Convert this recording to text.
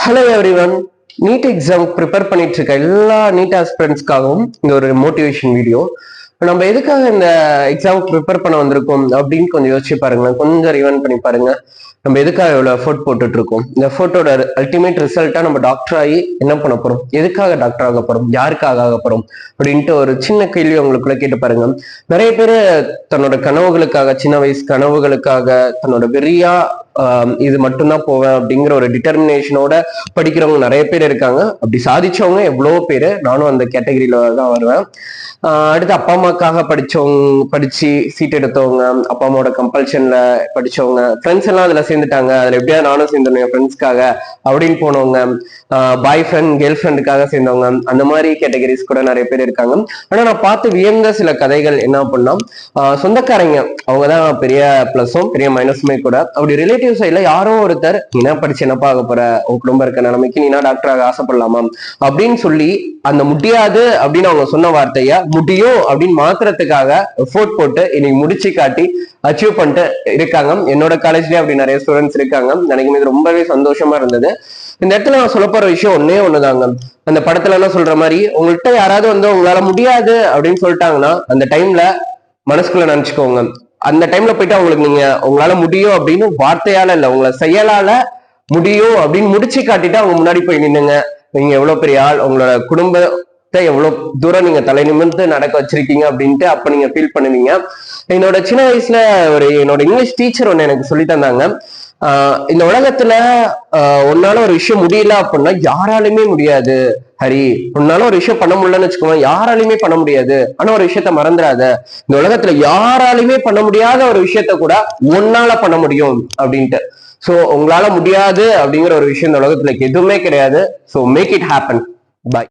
Hello everyone. NEET exam prepare பண்ணிட்டு இருக்க எல்லா நீட் ஆஸ்பிரண்ட்ஸ்க்காகவும் இந்த ஒரு மோட்டிவேஷன் வீடியோ. நம்ம எதுக்காக இந்த எக்ஸாம் ப்ரிப்பேர் பண்ண வந்திருக்கோம் அப்படின்னு கொஞ்சம் யோசிச்சு பாருங்களேன். கொஞ்சம் ரிவைண்ட் பண்ணி பாருங்க. நம்ம எதுக்காக இவ்வளவு எஃபோர்ட் போட்டுட்டு இருக்கோம்? இந்த எஃபோர்ட்டோட அல்டிமேட் ரிசல்ட்டா நம்ம டாக்டர் ஆகி என்ன பண்ண போறோம்? எதுக்காக டாக்டர் ஆக போறோம்? யாருக்காக ஆக போறோம் அப்படின்ட்டு ஒரு சின்ன கேள்வி உங்களுக்குள்ள கேட்டு பாருங்க. நிறைய பேர் தன்னோட கனவுகளுக்காக, சின்ன வயசு கனவுகளுக்காக, தன்னோட வெறியா இது மட்டும்தான் போவேன் அப்படிங்கிற ஒரு டிட்டர்மினேஷனோட படிக்கிறவங்க நிறைய பேர் இருக்காங்க. அப்படி சாதிச்சவங்க எவ்வளவோ பேரு, நானும் அந்த கேட்டகரியில தான் வருவேன். அடுத்து அப்பா அம்மாக்காக படிச்சு சீட் எடுத்தவங்க, அப்பா அம்மாவோட கம்பல்ஷன்ல படிச்சவங்க, ஃப்ரெண்ட்ஸ் எல்லாம் அதுல சேர்ந்துட்டாங்க, அதுல எப்படியா நானும் சேர்ந்துருவேன் என் ஃப்ரெண்ட்ஸ்க்காக அப்படின்னு போனவங்க, பாய் ஃப்ரெண்ட் கேர்ள் ஃப்ரெண்டுக்காக சேர்ந்தவங்க, அந்த மாதிரி கேட்டகரிஸ் கூட நிறைய பேர் இருக்காங்க. ஆனா நான் பார்த்து வியந்த சில கதைகள் என்ன அப்படின்னா, சொந்தக்காரங்க அவங்கதான் பெரிய பிளஸும் பெரிய மைனஸுமே கூட. அப்படி ரிலேட்டிவ் சைட்ல யாரோ ஒருத்தர், நீனா படிச்சு என்னப்பா ஆக போற, உன் குடும்பம் இருக்க நிலைமைக்கு நீனா டாக்டராக ஆசைப்படலாமா அப்படின்னு சொல்லி அந்த முடியாது அப்படின்னு அவங்க சொன்ன வார்த்தைய முடியும் அப்படின்னு மாத்துறதுக்காக எஃபோர்ட் போட்டு இன்னைக்கு முடிச்சு காட்டி அச்சீவ் பண்ணிட்டு இருக்காங்க. என்னோட காலேஜ்லயே அப்படி நிறைய ஸ்டூடெண்ட்ஸ் இருக்காங்க. எனக்கு இது ரொம்பவே சந்தோஷமா இருந்தது. இந்த இடத்துல நான் சொல்ல போற விஷயம் ஒன்னே ஒண்ணுதாங்க. அந்த படத்துல எல்லாம் சொல்ற மாதிரி, உங்கள்கிட்ட யாராவது வந்து உங்களால முடியாது அப்படின்னு சொல்லிட்டாங்கன்னா அந்த டைம்ல மனசுக்குள்ள நினைச்சுக்கோங்க, அந்த டைம்ல போயிட்டு அவங்களுக்கு நீங்க உங்களால முடியும் அப்படின்னு வார்த்தையால இல்ல, உங்களை செயலால முடியும் அப்படின்னு முடிச்சு காட்டிட்டு அவங்க முன்னாடி போய் நின்னுங்க. நீங்க எவ்வளவு பெரிய ஆள், உங்களோட குடும்பத்தை எவ்வளவு தூரம் நீங்க தலை நிமிர்ந்து நடக்க வச்சிருக்கீங்க அப்படின்ட்டு அப்ப நீங்க ஃபீல் பண்ணுவீங்க. என்னோட சின்ன வயசுல என்னோட இங்கிலீஷ் டீச்சர் ஒண்ணு எனக்கு சொல்லி தந்தாங்க. இந்த உலகத்துல உன்னால ஒரு விஷயம் முடியல அப்படின்னா யாராலுமே முடியாது ஹரி. உன்னால ஒரு விஷயம் பண்ண முடியலன்னு வச்சுக்கோங்க, யாராலுமே பண்ண முடியாது. ஆனா ஒரு விஷயத்த மறந்துடாத, இந்த உலகத்துல யாராலுமே பண்ண முடியாத ஒரு விஷயத்த கூட உன்னால பண்ண முடியும் அப்படின்ட்டு. சோ உங்களால முடியாது அப்படிங்கிற ஒரு விஷயம் இந்த உலகத்துல எதுவுமே கிடையாது. So make it happen. Bye.